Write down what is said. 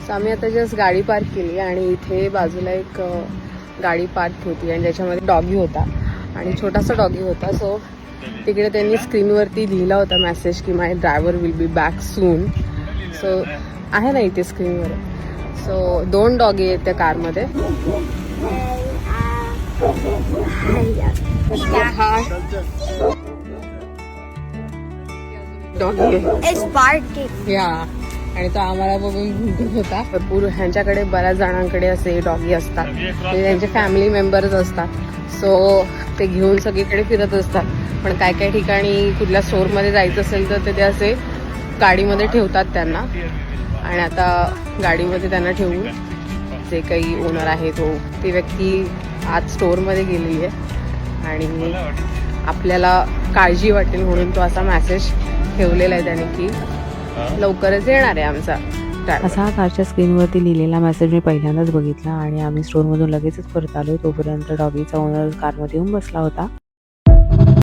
So आम्ही आता just गाडी पार्क केली आणि इथे बाजूला एक गाडी पार्क होती आणि त्याच्यामध्ये डॉगी होता आणि छोटासा डॉगी होता. सो तिकडे त्यांनी स्क्रीनवरती लिहिला होता मेसेज की my driver will be back soon. So आहे ना इथे स्क्रीनवर. सो 2 डॉगी आहेत त्या कारमध्ये. डॉगी या आणि तो आम्हाला बघून भुंकत होता. भरपूर ह्यांच्याकडे बऱ्याच जणांकडे असे डॉगी असतात, ते त्यांचे फॅमिली मेंबर्स असतात. सो ते घेऊन सगळीकडे फिरत असतात. पण काय काय ठिकाणी कुठल्या स्टोअरमध्ये जायचं असेल तर ते असे गाडीमध्ये ठेवतात त्यांना. आणि आता गाडीमध्ये त्यांना ठेवून जे काही ओनर आहे ती व्यक्ती आज स्टोअरमध्ये गेलेली आहे आणि आपल्याला काळजी वाटेल म्हणून तो असा मेसेज ठेवलेला आहे त्याने की लवकरच येणार आहे आमचा. असा हा कारच्या स्क्रीनवरती लिहिलेला मेसेज मी पहिल्यांदाच बघितला आणि आम्ही स्टोअरमधून लगेचच परत आलो. तोपर्यंत डॉगीचा ओनर कारमध्ये येऊन बसला होता.